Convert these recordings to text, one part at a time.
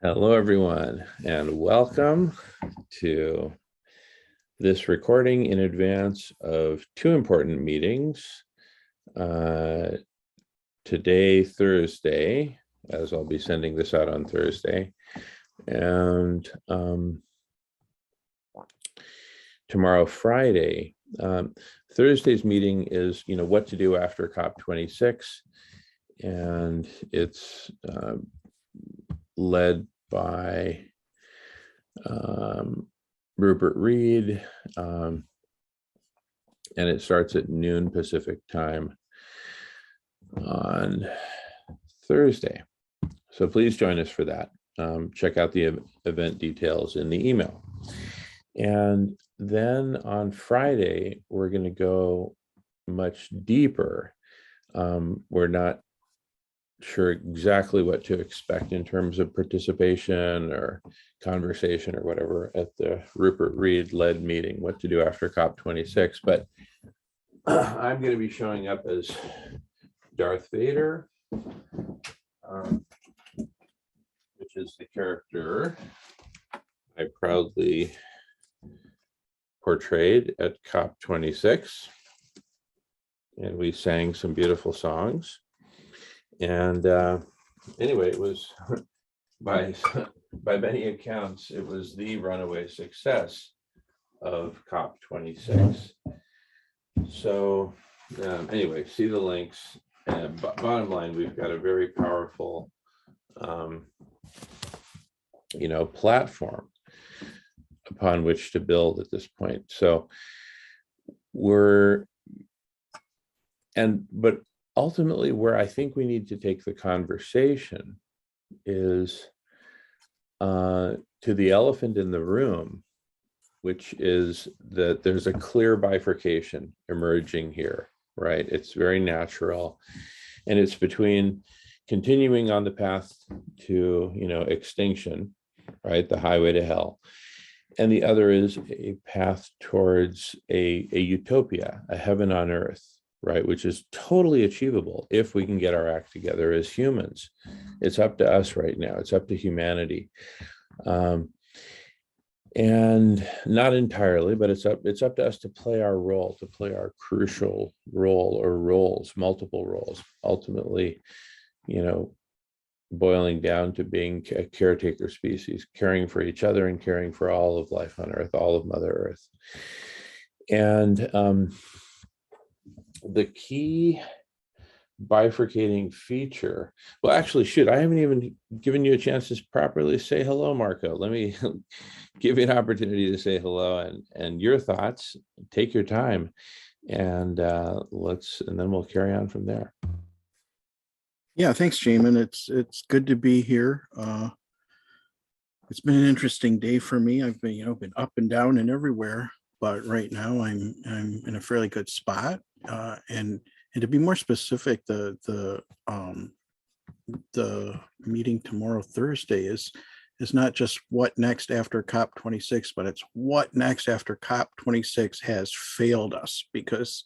Hello, everyone, and welcome to this recording in advance of two important meetings. Today, Thursday, as I'll be sending this out on Thursday, and tomorrow, Friday. Thursday's meeting is, what to do after COP26, and it's led by Rupert Reed, and it starts at noon Pacific time on Thursday. So please join us for that. Check out the event details in the email. And then on Friday, we're going to go much deeper. We're not sure exactly what to expect in terms of participation or conversation or whatever at the Rupert Reed led meeting, what to do after COP26. But I'm going to be showing up as Darth Vader, which is the character I proudly portrayed at COP26. And we sang some beautiful songs. And anyway, it was by many accounts, it was the runaway success of COP26. So anyway, see the links. And bottom line, we've got a very powerful, platform upon which to build at this point. So but ultimately, where I think we need to take the conversation is to the elephant in the room, which is that there's a clear bifurcation emerging here, right? It's very natural. And it's between continuing on the path to, extinction, right? The highway to hell. And the other is a path towards a utopia, a heaven on earth, right? Which is totally achievable if we can get our act together as humans. It's up to us right now. It's up to humanity. And not entirely, but it's up to us to play our role, to play our crucial role or roles, multiple roles, ultimately, boiling down to being a caretaker species, caring for each other and caring for all of life on Earth, all of Mother Earth. And the key bifurcating feature, well, actually, I haven't even given you a chance to properly say hello, Marco. Let me give you an opportunity to say hello and your thoughts. Take your time, and then we'll carry on from there. Yeah, thanks, Jamin. It's good to be here. It's been an interesting day for me. I've been up and down and everywhere, but right now I'm in a fairly good spot. And to be more specific, the meeting tomorrow, Thursday, is not just what next after COP26, but it's what next after COP26 has failed us, because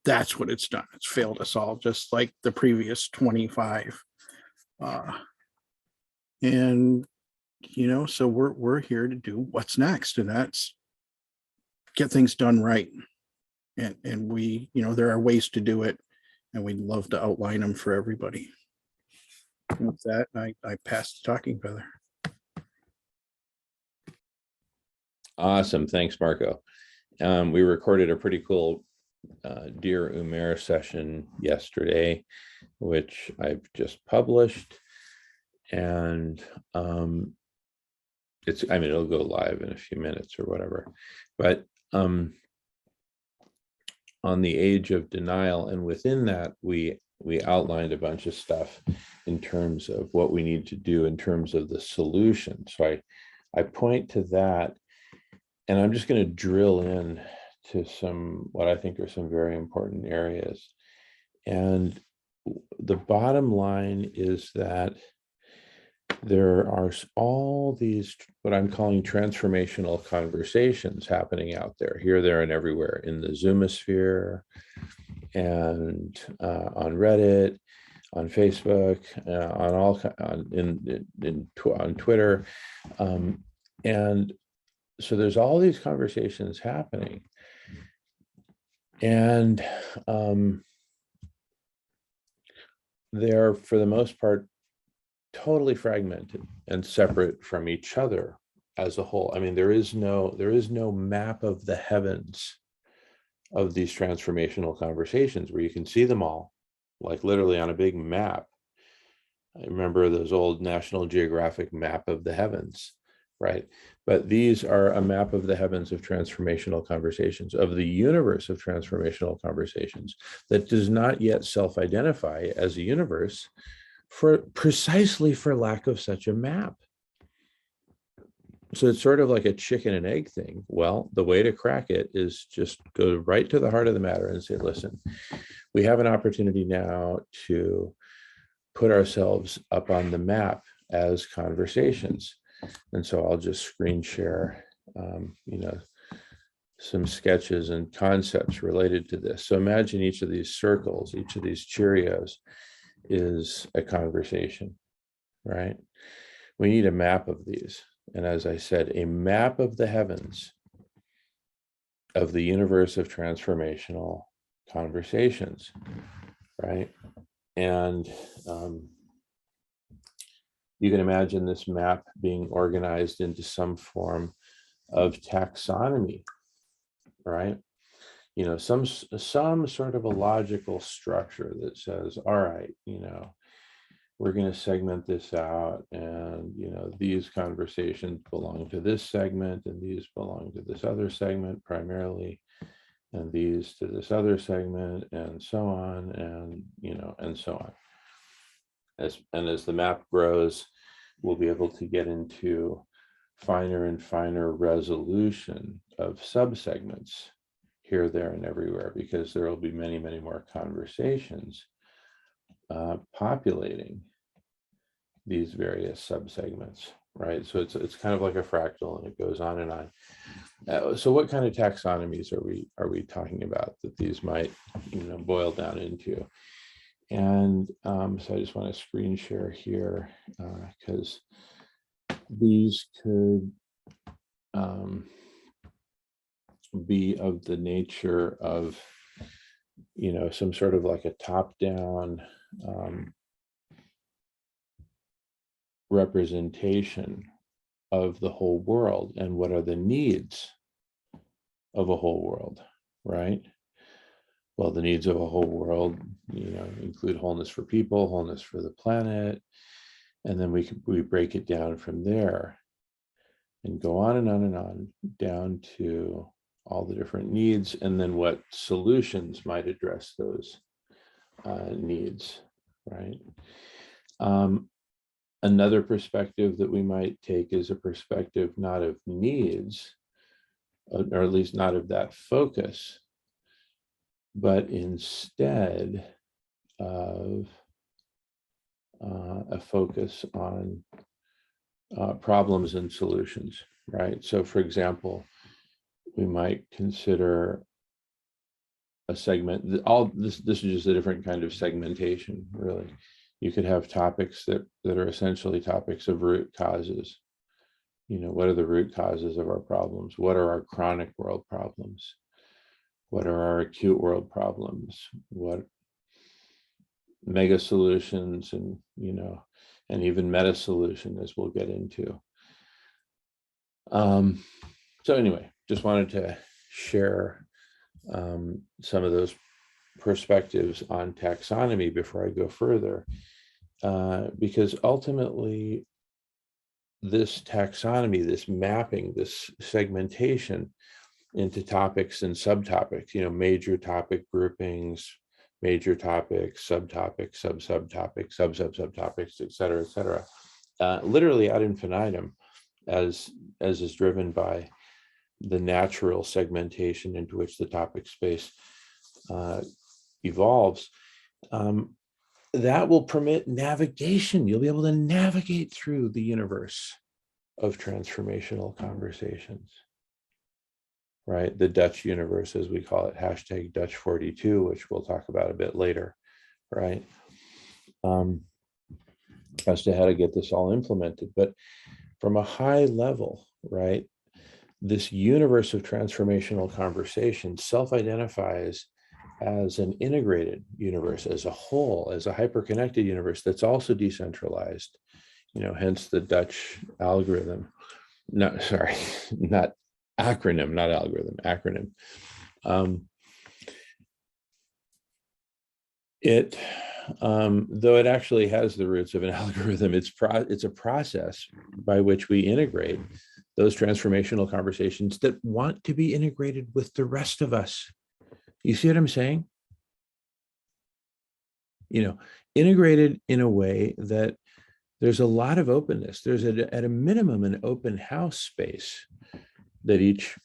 that's what it's done. It's failed us all, just like the previous 25. So we're here to do what's next, and that's get things done right. And we, there are ways to do it, and we'd love to outline them for everybody. And with that, I pass the talking feather. Awesome. Thanks, Marco. We recorded a pretty cool Dear Umair session yesterday, which I've just published, and it'll go live in a few minutes or whatever, but on the age of denial, and within that we outlined a bunch of stuff in terms of what we need to do in terms of the solution. So I point to that, and I'm just going to drill in to what I think are some very important areas. And the bottom line is that there are all these, what I'm calling transformational conversations happening out there, here, there, and everywhere, in the Zoomosphere and on Reddit, on Facebook, on all on Twitter, and so there's all these conversations happening, and they're for the most part totally fragmented and separate from each other as a whole. I mean, there is no map of the heavens of these transformational conversations where you can see them all, like literally on a big map. I remember those old National Geographic map of the heavens, right? But these are a map of the heavens of transformational conversations, of the universe of transformational conversations that does not yet self-identify as a universe precisely for lack of such a map. So it's sort of like a chicken and egg thing. Well, the way to crack it is just go right to the heart of the matter and say, listen, we have an opportunity now to put ourselves up on the map as conversations. And so I'll just screen share, some sketches and concepts related to this. So imagine each of these circles, each of these Cheerios is a conversation, right? We need a map of these. And as I said, a map of the heavens of the universe of transformational conversations, right? And you can imagine this map being organized into some form of taxonomy, right? Some sort of a logical structure that says, all right, we're going to segment this out, and these conversations belong to this segment, and these belong to this other segment primarily, and these to this other segment, and so on, and and so on. As the map grows, we'll be able to get into finer and finer resolution of subsegments here, there, and everywhere, because there will be many, many more conversations populating these various subsegments, right? So it's kind of like a fractal, and it goes on and on. So what kind of taxonomies are we talking about that these might boil down into? And so I just want to screen share here because these could be of the nature of some sort of like a top-down representation of the whole world and what are the needs of a whole world, right? Well, the needs of a whole world, include wholeness for people, wholeness for the planet, and then we break it down from there and go on and on and on down to all the different needs, and then what solutions might address those needs, right? Another perspective that we might take is a perspective not of needs, or at least not of that focus, but instead of a focus on problems and solutions, right? So for example, we might consider a segment, all this is just a different kind of segmentation, really. You could have topics that are essentially topics of root causes. What are the root causes of our problems? What are our chronic world problems? What are our acute world problems? What mega solutions and, and even meta solution, as we'll get into. So anyway, just wanted to share some of those perspectives on taxonomy before I go further, because ultimately this taxonomy, this mapping, this segmentation into topics and subtopics, major topic groupings, major topics, subtopics, subtopics, subtopics, et cetera, literally ad infinitum, as is driven by the natural segmentation into which the topic space evolves. That will permit navigation. You'll be able to navigate through the universe of transformational conversations, right? The Dutch universe, as we call it, #Dutch42, which we'll talk about a bit later, right? as to how to get this all implemented. But from a high level, right, this universe of transformational conversation self-identifies as an integrated universe, as a whole, as a hyper-connected universe that's also decentralized, hence the Dutch algorithm. No, sorry, not acronym, not algorithm, acronym. Though it actually has the roots of an algorithm, it's a process by which we integrate those transformational conversations that want to be integrated with the rest of us. You see what I'm saying? Integrated in a way that there's a lot of openness. There's at a minimum an open house space that each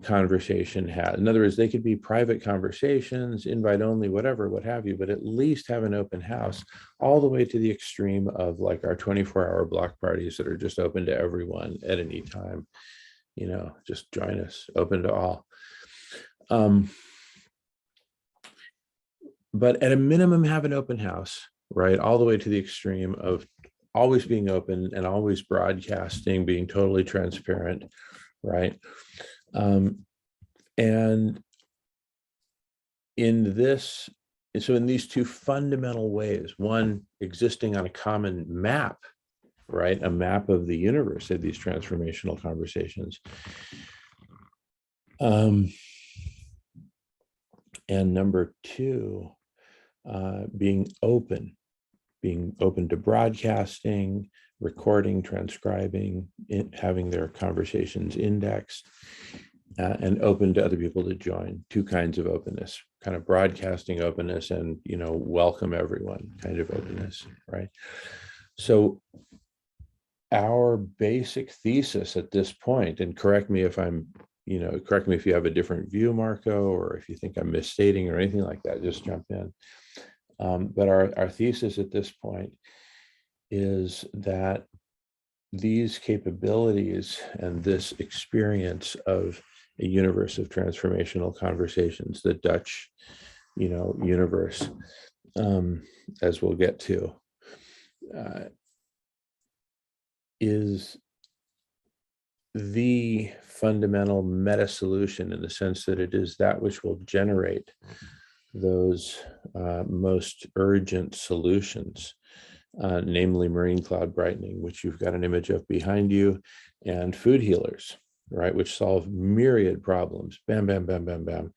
conversation has. In other words, they could be private conversations, invite only, whatever, what have you, but at least have an open house, all the way to the extreme of like our 24-hour block parties that are just open to everyone at any time. Just join us, open to all. But at a minimum, have an open house, right? All the way to the extreme of always being open and always broadcasting, being totally transparent, right? And in these two fundamental ways, one existing on a common map, right? A map of the universe of these transformational conversations. And number two, being open to broadcasting, recording, transcribing, having their conversations indexed, and open to other people to join. Two kinds of openness, kind of broadcasting openness and, welcome everyone kind of openness, right? So our basic thesis at this point, and correct me if you have a different view, Marco, or if you think I'm misstating or anything like that, just jump in. But our thesis at this point is that these capabilities and this experience of a universe of transformational conversations, the Dutch, universe, as we'll get to, is the fundamental meta solution, in the sense that it is that which will generate those most urgent solutions, namely marine cloud brightening, which you've got an image of behind you, and food healers, right, which solve myriad problems, bam, bam, bam, bam, bam,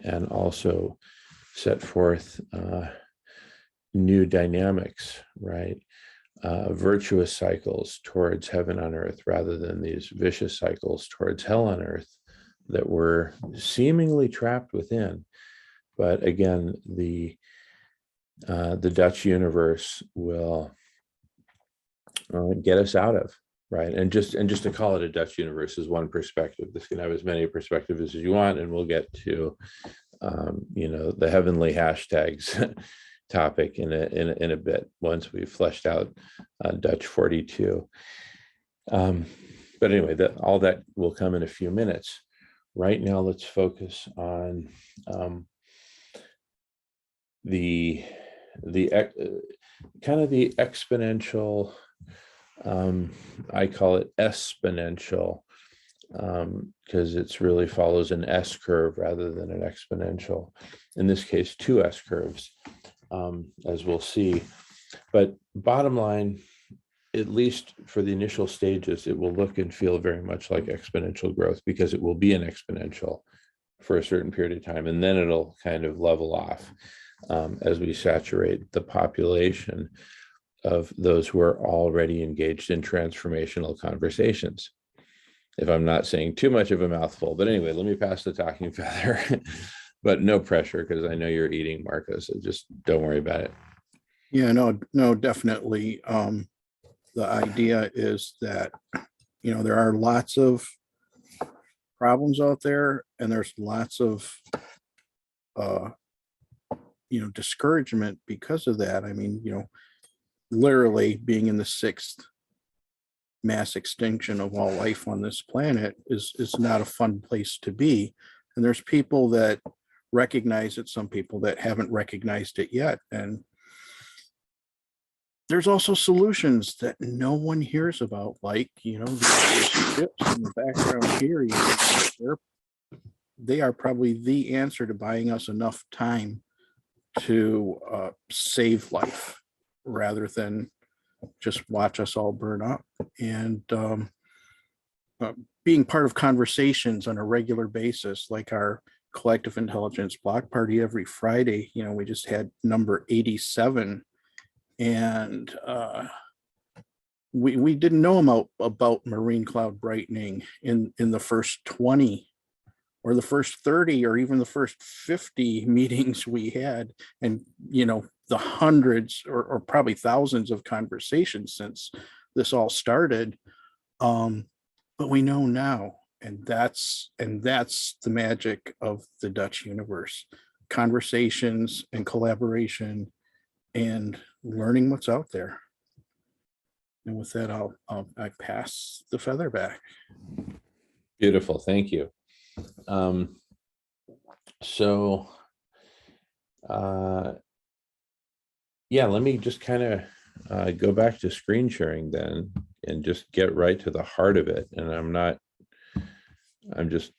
and also set forth new dynamics, right, virtuous cycles towards heaven on earth, rather than these vicious cycles towards hell on earth that we're seemingly trapped within. But again, the Dutch universe will get us out of, right? And just to call it a Dutch universe is one perspective. This can have as many perspectives as you want, and we'll get to the heavenly hashtags topic in a bit, once we've fleshed out Dutch 42. But anyway, all that will come in a few minutes. Right now, let's focus on the kind of the exponential, I call it exponential, because it's really follows an S curve rather than an exponential. In this case, two S curves, as we'll see. But bottom line, at least for the initial stages, it will look and feel very much like exponential growth, because it will be an exponential for a certain period of time, and then it'll kind of level off as we saturate the population of those who are already engaged in transformational conversations. If I'm not saying too much of a mouthful, but anyway, let me pass the talking feather. But no pressure, because I know you're eating, Marco, so just don't worry about it. Yeah, no, definitely. The idea is that, there are lots of problems out there, and there's lots of, discouragement because of that. I mean, literally being in the sixth mass extinction of all life on this planet is not a fun place to be. And there's people that recognize it, some people that haven't recognized it yet. And there's also solutions that no one hears about, like, the ships in the background here. They are probably the answer to buying us enough time to save life rather than just watch us all burn up. And uh, being part of conversations on a regular basis, like our collective intelligence block party every Friday. We just had number 87, and we didn't know about marine cloud brightening in the first 20 or the first 30 or even the first 50 meetings we had, and the hundreds or probably thousands of conversations since this all started. But we know now, and that's the magic of the Dutch universe: conversations and collaboration and learning what's out there. And with that, I pass the feather back. Beautiful, thank you. So, yeah, let me just kind of go back to screen sharing then and just get right to the heart of it. And I'm just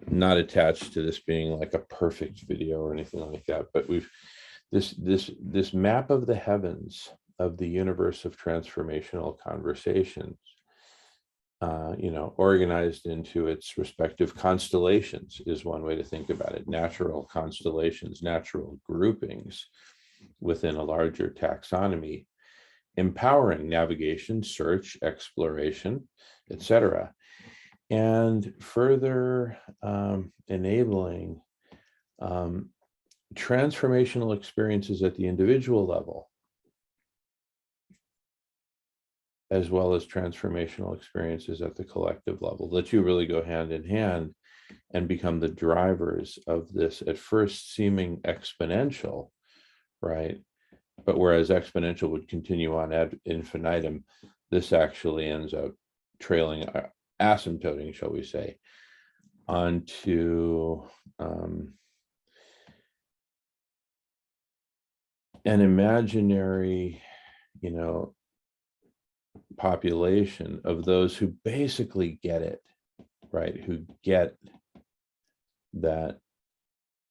not attached to this being like a perfect video or anything like that, but this map of the heavens of the universe of transformational conversations, organized into its respective constellations is one way to think about it. Natural constellations, natural groupings within a larger taxonomy, empowering navigation, search, exploration, etc., and further enabling transformational experiences at the individual level, as well as transformational experiences at the collective level, that you really go hand in hand and become the drivers of this at first seeming exponential, right? But whereas exponential would continue on ad infinitum, this actually ends up trailing, asymptoting, shall we say, onto an imaginary, population of those who basically get it, right? Who get that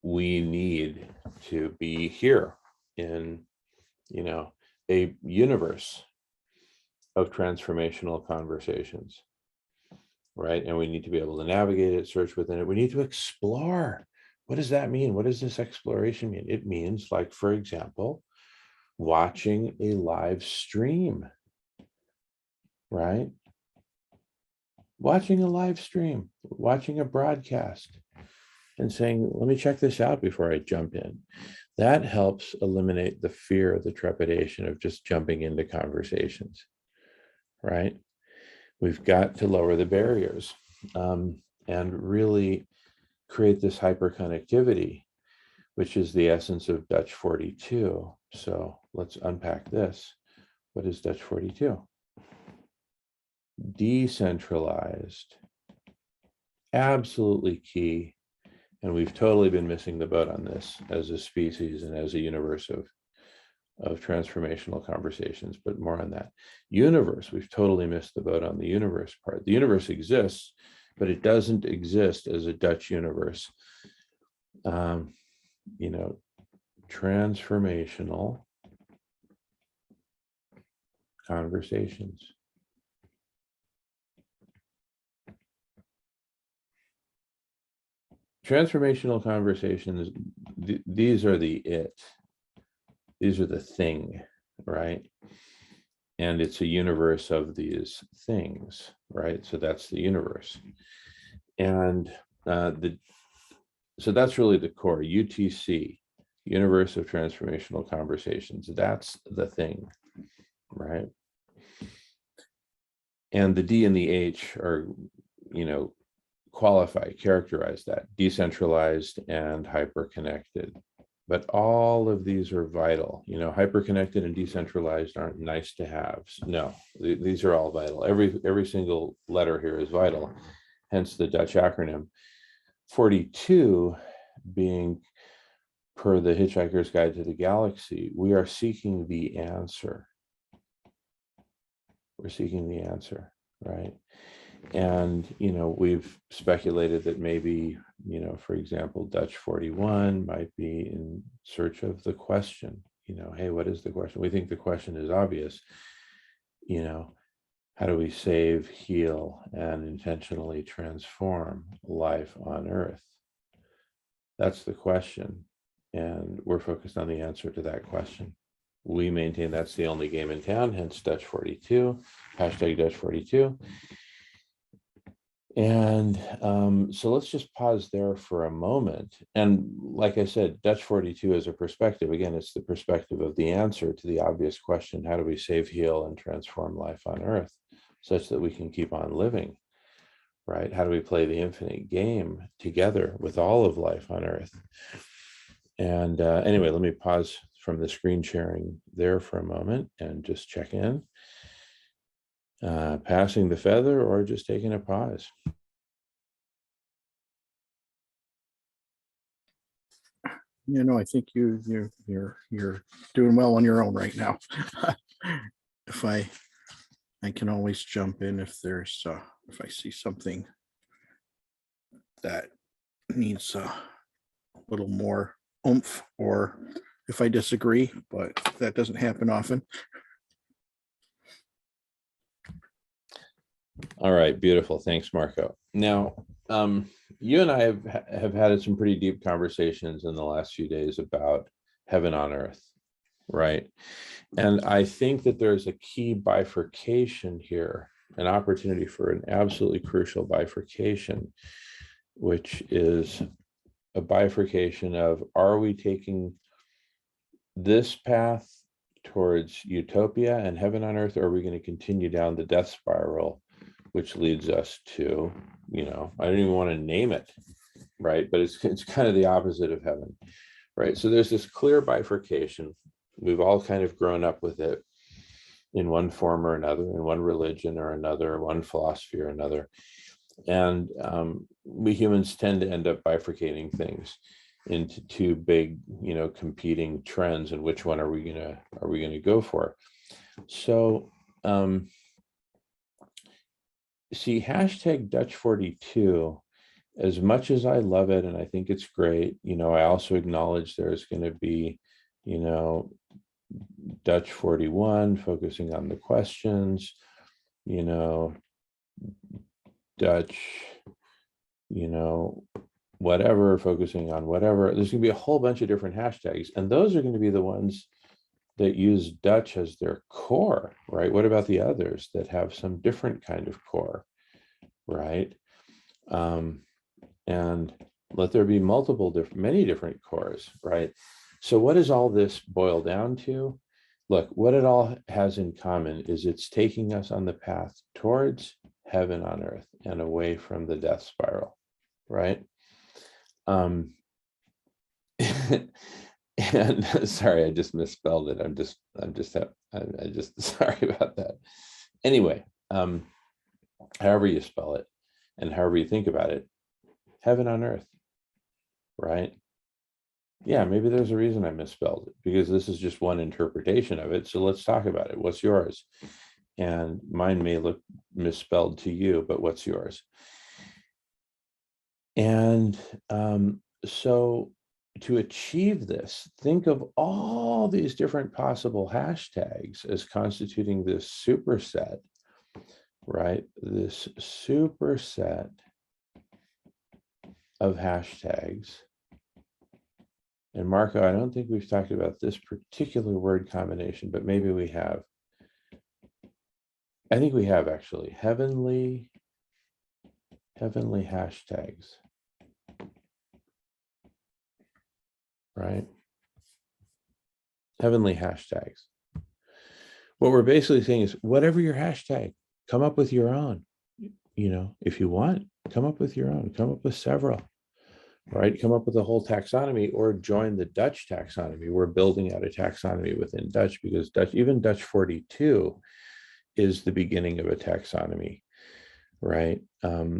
we need to be here in, a universe of transformational conversations, right? And we need to be able to navigate it, search within it. We need to explore. What does that mean? What does this exploration mean? It means, like, for example, watching a live stream, right? Watching a live stream, watching a broadcast and saying, let me check this out before I jump in. That helps eliminate the fear, the trepidation of just jumping into conversations, right? We've got to lower the barriers and really create this hyperconnectivity, which is the essence of Dutch 42. So let's unpack this. What is Dutch 42? Decentralized, absolutely key. And we've totally been missing the boat on this as a species and as a universe of transformational conversations, but more on that. Universe, we've totally missed the boat on the universe part. The universe exists, but it doesn't exist as a Dutch universe. Transformational conversations. Transformational conversations, these are the these are the thing, right? And it's a universe of these things, right? So that's the universe. And so that's really the core, UTC, Universe of Transformational Conversations. That's the thing, right? And the D and the H are, qualify, characterize that, decentralized and hyperconnected. But all of these are vital. Hyperconnected and decentralized aren't nice to haves. No, these are all vital. Every single letter here is vital, hence the Dutch acronym. 42 being, per the Hitchhiker's Guide to the Galaxy, we are seeking the answer. We're seeking the answer, right? And, we've speculated that maybe, for example, Dutch 41 might be in search of the question, hey, what is the question? We think the question is obvious, how do we save, heal, and intentionally transform life on Earth? That's the question. And we're focused on the answer to that question. We maintain that's the only game in town, hence Dutch 42, hashtag Dutch 42. And so let's just pause there for a moment. And like I said, Dutch 42 is a perspective. Again, it's the perspective of the answer to the obvious question, how do we save, heal, and transform life on Earth such that we can keep on living, right? How do we play the infinite game together with all of life on Earth? And anyway, let me pause from the screen sharing there for a moment and just check in. Passing the feather or just taking a pause? I think you're doing well on your own right now. If I can always jump in if there's if I see something that needs a little more oomph, or if I disagree, but that doesn't happen often. All right, beautiful. Thanks, Marco. Now, you and I have had some pretty deep conversations in the last few days about heaven on earth, right? And I think that there's a key bifurcation here, an opportunity for an absolutely crucial bifurcation, which is a bifurcation of, are we taking this path towards utopia and heaven on earth, or are we going to continue down the death spiral, which leads us to, I don't even want to name it, right? But it's kind of the opposite of heaven, right? So there's this clear bifurcation. We've all kind of grown up with it in one form or another, in one religion or another, one philosophy or another. And we humans tend to end up bifurcating things into two big, competing trends, and which one are we gonna go for? So see, hashtag Dutch 42, as much as I love it and I think it's great, I also acknowledge there's going to be, Dutch 41 focusing on the questions, Dutch, whatever, focusing on whatever. There's going to be a whole bunch of different hashtags, and those are going to be the ones that use Dutch as their core, right? What about the others that have some different kind of core, right? And let there be many different cores, right? So what does all this boil down to? Look, what it all has in common is it's taking us on the path towards heaven on earth and away from the death spiral, right? And sorry, I just misspelled it. I'm just sorry about that. Anyway, however you spell it and however you think about it, heaven on earth, right? Yeah, maybe there's a reason I misspelled it, because this is just one interpretation of it. So let's talk about it. What's yours? And mine may look misspelled to you, but what's yours? And so to achieve this, think of all these different possible hashtags as constituting this superset, right? This superset of hashtags. And Marco, I don't think we've talked about this particular word combination, but maybe we have. I think we have, actually. Heavenly hashtags, right? Heavenly hashtags. What we're basically saying is, whatever your hashtag, come up with your own. If you want, come up with your own, come up with several, right? Come up with a whole taxonomy, or join the Dutch taxonomy. We're building out a taxonomy within Dutch, because even Dutch 42 is the beginning of a taxonomy, right?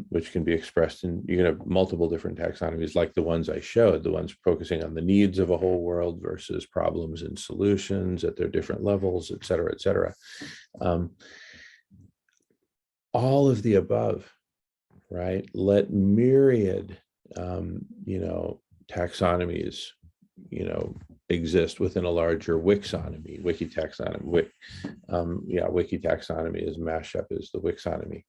Which can be expressed in, you can have multiple different taxonomies, like the ones I showed, the ones focusing on the needs of a whole world versus problems and solutions at their different levels, et cetera, et cetera. all of the above, right? Let myriad, taxonomies, exist within a larger Wixonomy, wiki taxonomy. Wiki taxonomy is mashup is the Wixonomy.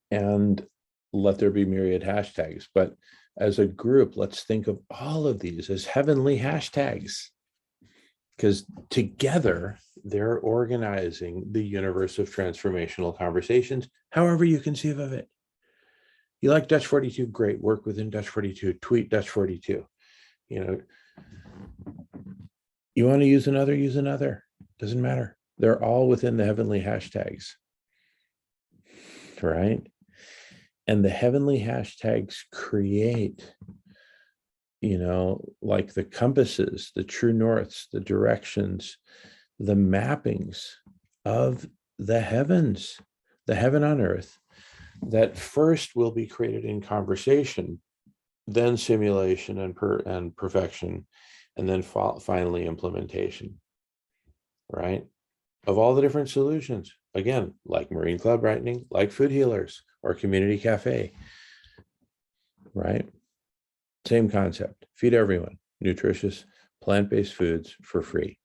And let there be myriad hashtags. But as a group, let's think of all of these as heavenly hashtags, because together they're organizing the universe of transformational conversations, however you conceive of it. You like Dutch 42, great, work within Dutch 42, tweet Dutch 42. You want to use another, doesn't matter. They're all within the heavenly hashtags, right? And the heavenly hashtags create, like the compasses, the true norths, the directions, the mappings of the heavens, the heaven on earth, that first will be created in conversation, then simulation and perfection, and then finally implementation, right? Of all the different solutions, again, like marine club brightening, like food healers or community cafe, right? Same concept, feed everyone nutritious plant-based foods for free.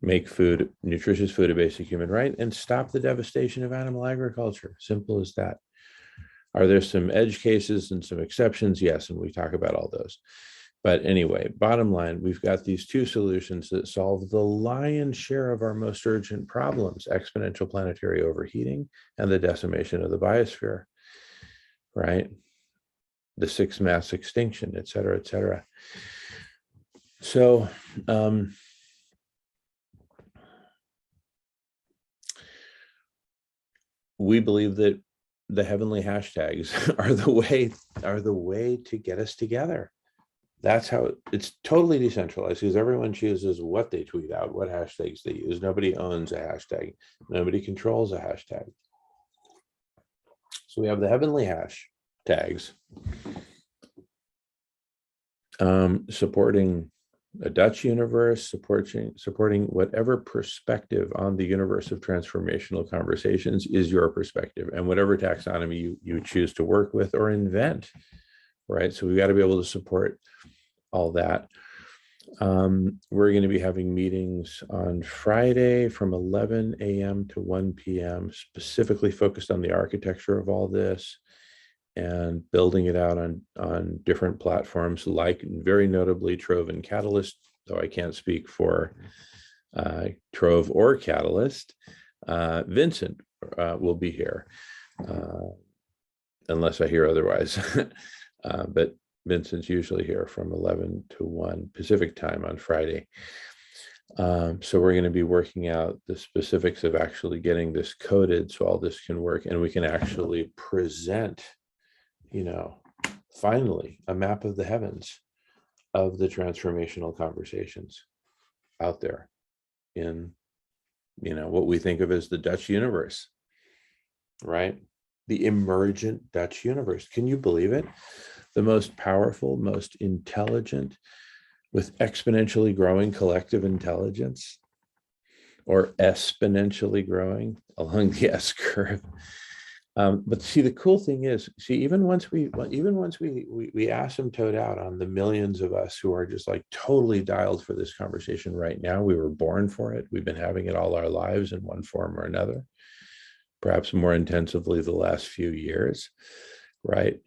Make food, nutritious food, a basic human right, and stop the devastation of animal agriculture. Simple as that. Are there some edge cases and some exceptions? Yes, and we talk about all those. But anyway, bottom line, we've got these two solutions that solve the lion's share of our most urgent problems: exponential planetary overheating and the decimation of the biosphere, right? The sixth mass extinction, et cetera, et cetera. So, we believe that the heavenly hashtags are the way to get us together. That's how it's totally decentralized, because everyone chooses what they tweet out, what hashtags they use. Nobody owns a hashtag. Nobody controls a hashtag. So we have the heavenly hashtags supporting a Dutch universe, supporting whatever perspective on the universe of transformational conversations is your perspective, and whatever taxonomy you choose to work with or invent, right? So we've got to be able to support all that. We're going to be having meetings on Friday from 11 a.m. to 1 p.m., specifically focused on the architecture of all this and building it out on different platforms, like very notably Trove and Catalyst, though I can't speak for Trove or Catalyst. Vincent will be here, unless I hear otherwise. But Vincent's usually here from 11 to 1 Pacific time on Friday. So we're going to be working out the specifics of actually getting this coded so all this can work, and we can actually present, finally, a map of the heavens of the transformational conversations out there in, what we think of as the Dutch universe, right? The emergent Dutch universe. Can you believe it? The most powerful, most intelligent, with exponentially growing collective intelligence, or exponentially growing along the S curve. But see, the cool thing is, even once we asymptote out on the millions of us who are just like totally dialed for this conversation right now, we were born for it. We've been having it all our lives in one form or another, perhaps more intensively the last few years, right?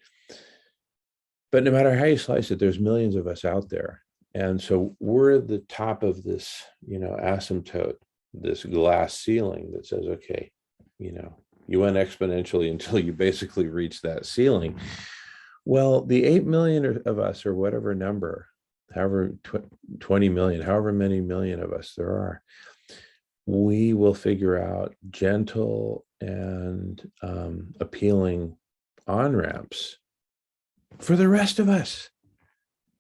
But no matter how you slice it, there's millions of us out there. And so we're at the top of this, asymptote, this glass ceiling that says, okay, you went exponentially until you basically reach that ceiling. Well, the 8 million of us, or whatever number, however 20 million, however many million of us there are, we will figure out gentle and appealing on-ramps for the rest of us,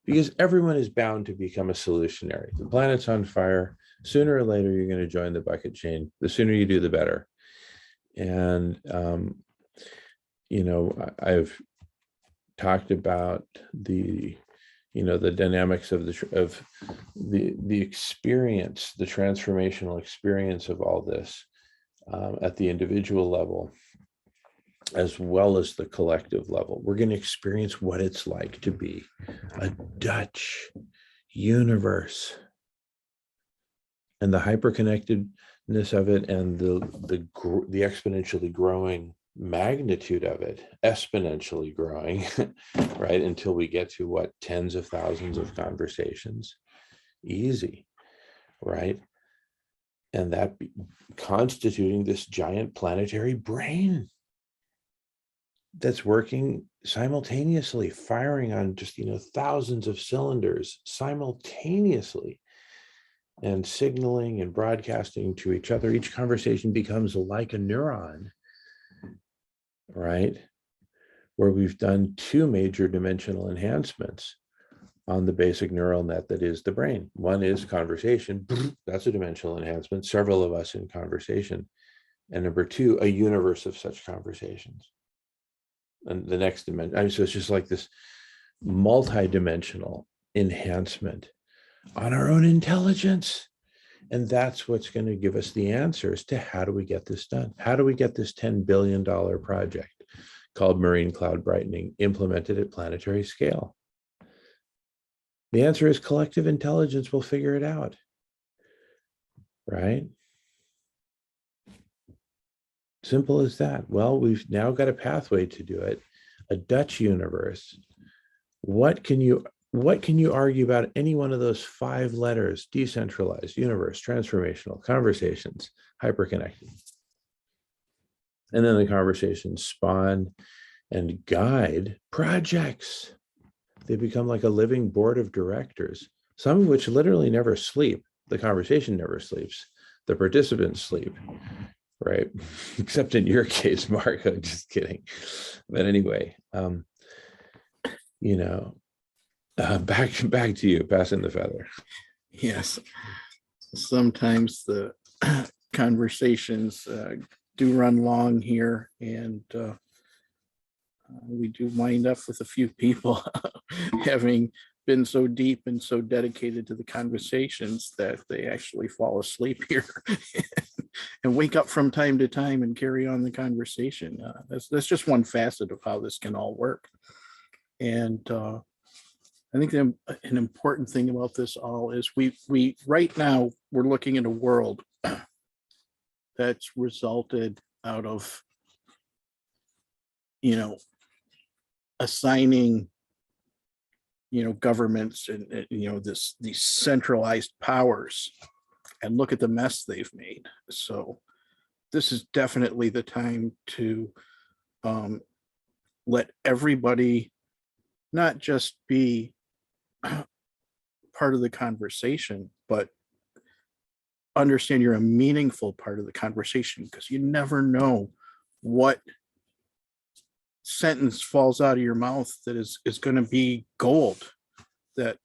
because everyone is bound to become a solutionary. The planet's on fire. Sooner or later, you're going to join the bucket chain. The sooner you do, the better. And, I've talked about the, the dynamics of the experience, the transformational experience of all this at the individual level, as well as the collective level. We're going to experience what it's like to be a Dutch universe, and the hyperconnectedness of it, and the exponentially growing magnitude of it, exponentially growing, right? Until we get to what, tens of thousands of conversations, easy, right? And that constituting this giant planetary brain that's working simultaneously, firing on just, thousands of cylinders simultaneously, and signaling and broadcasting to each other. Each conversation becomes like a neuron, right? Where we've done 2 major dimensional enhancements on the basic neural net that is the brain. One is conversation. That's a dimensional enhancement, several of us in conversation. And number 2, a universe of such conversations. And the next dimension, so it's just like this multi-dimensional enhancement on our own intelligence. And that's what's going to give us the answers to how do we get this done? How do we get this $10 billion project called marine cloud brightening implemented at planetary scale? The answer is collective intelligence will figure it out, right? Simple as that. Well, we've now got a pathway to do it, a Dutch universe. What can you argue about any one of those 5 letters? Decentralized, universe, transformational, conversations, hyperconnected. And then the conversations spawn and guide projects. They become like a living board of directors, some of which literally never sleep. The conversation never sleeps. The participants sleep, right? Except in your case, Mark, I'm just kidding. But anyway, back to you, passing the feather. Yes, sometimes the conversations do run long here, and we do wind up with a few people having been so deep and so dedicated to the conversations that they actually fall asleep here and wake up from time to time and carry on the conversation. That's just one facet of how this can all work. And I think an important thing about this all is we right now we're looking at a world that's resulted out of, assigning, governments and, these centralized powers, and look at the mess they've made. So this is definitely the time to let everybody not just be part of the conversation, but understand you're a meaningful part of the conversation, because you never know what sentence falls out of your mouth that is going to be gold, that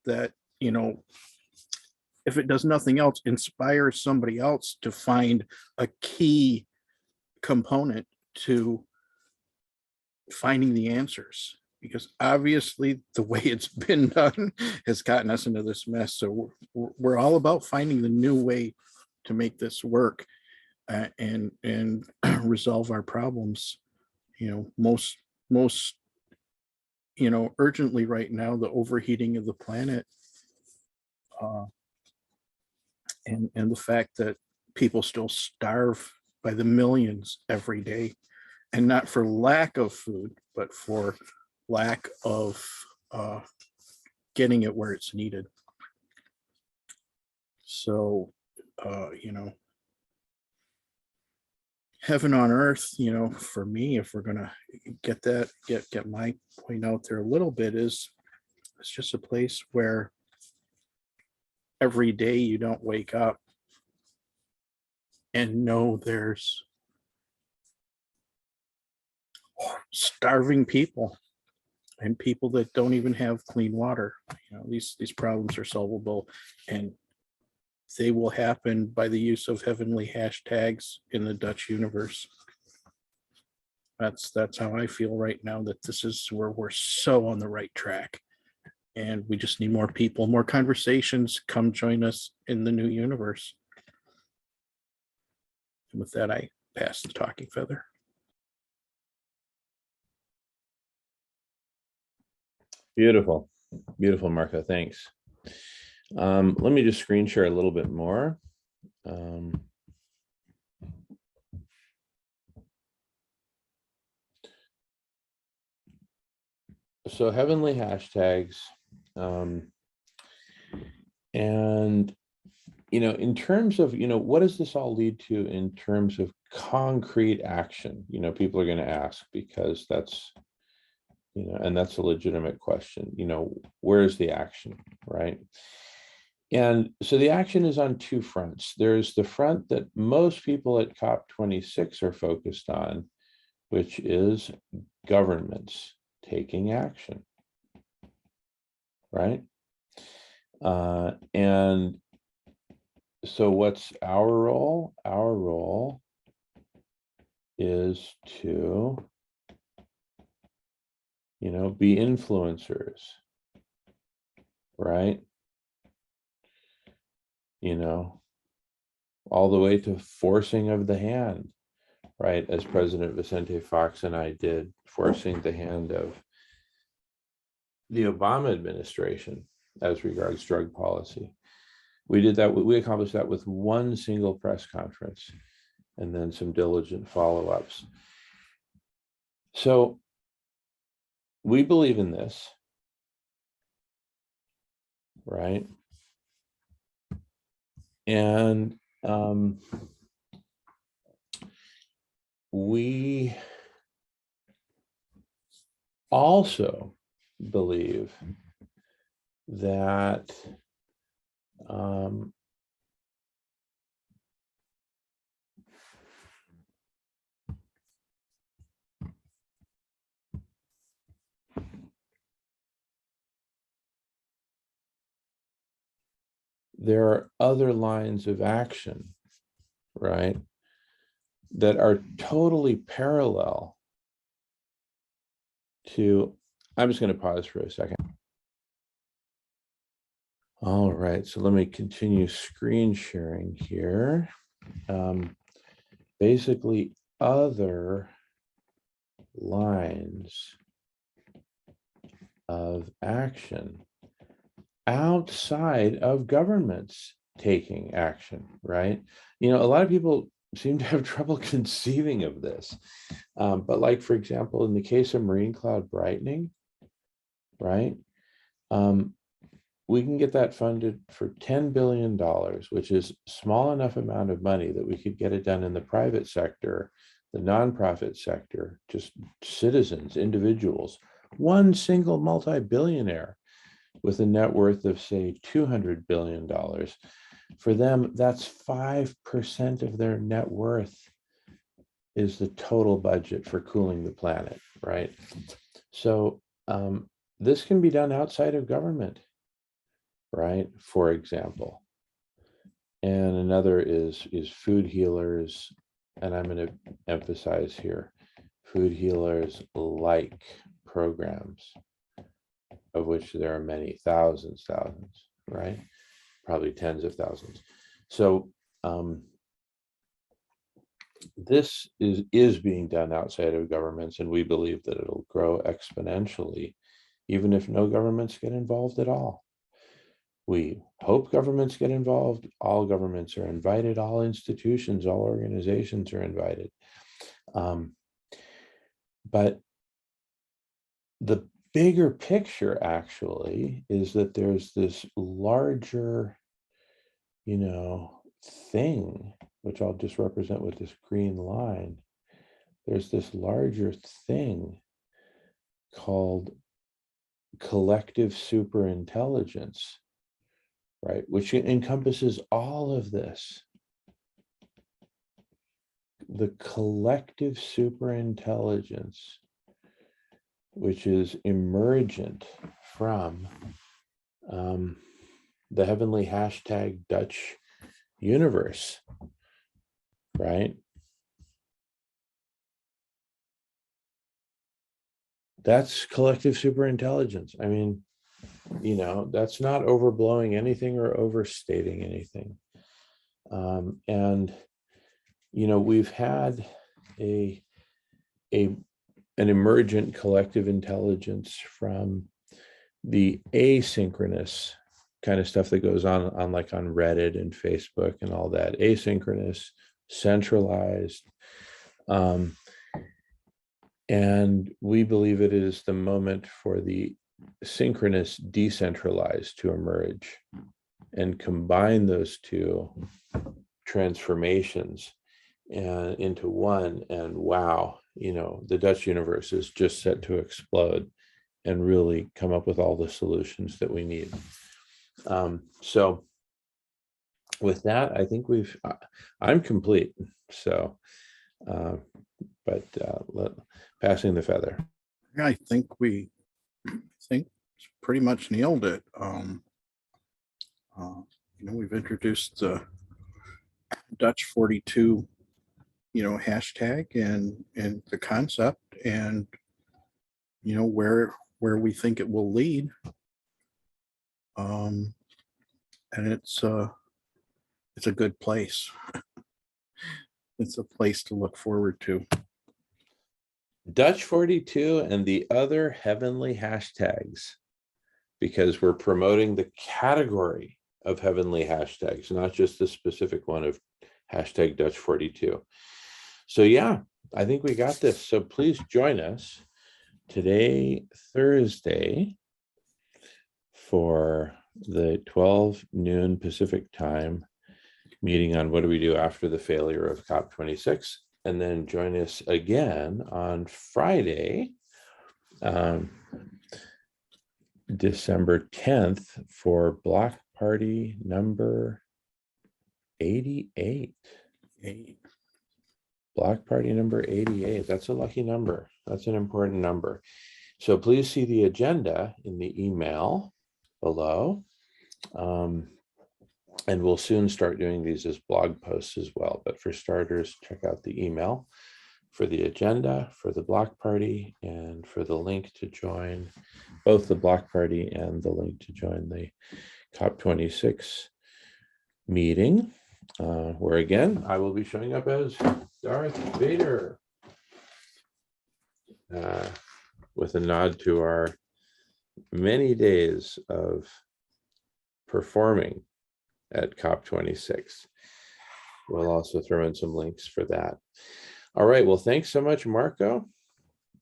if it does nothing else, inspires somebody else to find a key component to finding the answers. Because obviously the way it's been done has gotten us into this mess. So we're all about finding the new way to make this work and resolve our problems. Most urgently right now, the overheating of the planet, and the fact that people still starve by the millions every day, and not for lack of food, but for lack of getting it where it's needed. So, heaven on earth, for me, if we're gonna get my point out there a little bit, is it's just a place where every day you don't wake up and know there's starving people and people that don't even have clean water. These problems are solvable, and they will happen by the use of heavenly hashtags in the Dutch universe. That's how I feel right now, that this is where we're so on the right track. And we just need more people, more conversations. Come join us in the new universe. And with that, I pass the talking feather. Beautiful. Beautiful, Marco. Thanks. Let me just screen share a little bit more. So heavenly hashtags. And, in terms of, what does this all lead to in terms of concrete action? People are going to ask, because that's, and that's a legitimate question. Where's the action, right? And so the action is on two fronts. There's the front that most people at COP26 are focused on, which is governments taking action, right? And so what's our role? Our role is to, be influencers, right? All the way to forcing of the hand, right? As President Vicente Fox and I did, forcing the hand of the Obama administration as regards drug policy. We did that. We accomplished that with one single press conference and then some diligent follow-ups. So we believe in this, right? And we also believe that there are other lines of action, right, that are totally parallel to, I'm just going to pause for a second. All right, so let me continue screen sharing here. Basically, other lines of action outside of governments taking action, right? A lot of people seem to have trouble conceiving of this. But like, for example, in the case of marine cloud brightening, right? We can get that funded for $10 billion, which is small enough amount of money that we could get it done in the private sector, the nonprofit sector, just citizens, individuals, one single multi-billionaire with a net worth of, say, $200 billion. For them, that's 5% of their net worth is the total budget for cooling the planet, right? So this can be done outside of government, right? For example. And another is food healers. And I'm going to emphasize here, food healers like programs, of which there are many thousands, right? Probably tens of thousands. So this is being done outside of governments, and we believe that it'll grow exponentially, even if no governments get involved at all. We hope governments get involved. All governments are invited. All institutions, all organizations are invited. But the bigger picture actually is that there's this larger, thing, which I'll just represent with this green line. There's this larger thing called collective superintelligence, right? Which encompasses all of this. The collective superintelligence, which is emergent from the heavenly hashtag Dutch universe, right? That's collective superintelligence. I mean, that's not overblowing anything or overstating anything. And we've had an emergent collective intelligence from the asynchronous kind of stuff that goes on like on Reddit and Facebook and all that. Asynchronous, centralized. And we believe it is the moment for the synchronous decentralized to emerge and combine those two transformations and into one. And wow, the Dutch universe is just set to explode and really come up with all the solutions that we need. So with that, I think I'm complete. So, passing the feather. Yeah, I think pretty much nailed it. We've introduced the Dutch 42, hashtag and the concept, and where we think it will lead. And it's a good place. It's a place to look forward to. Dutch 42 and the other heavenly hashtags, because we're promoting the category of heavenly hashtags, not just the specific one of hashtag Dutch 42. So yeah, I think we got this. So please join us today, Thursday, for the 12 noon Pacific time meeting on what do we do after the failure of COP26. And then join us again on Friday, December 10th, for Block Party number 88. Block Party number 88. That's a lucky number. That's an important number. So please see the agenda in the email below. And we'll soon start doing these as blog posts as well. But for starters, check out the email for the agenda, for the block party, and for the link to join both the block party and the link to join the COP26 meeting, where again, I will be showing up as Darth Vader, with a nod to our many days of performing at COP26. We'll also throw in some links for that. All right, well, thanks so much, Marco.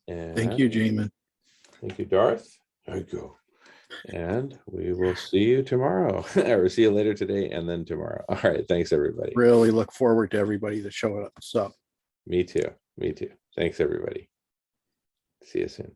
And thank you, Jamin. Thank you, Darth. There you go. And we will see you tomorrow, or see you later today and then tomorrow. All right, thanks, everybody. Really look forward to everybody that showed up. So. Me too. Thanks, everybody. See you soon.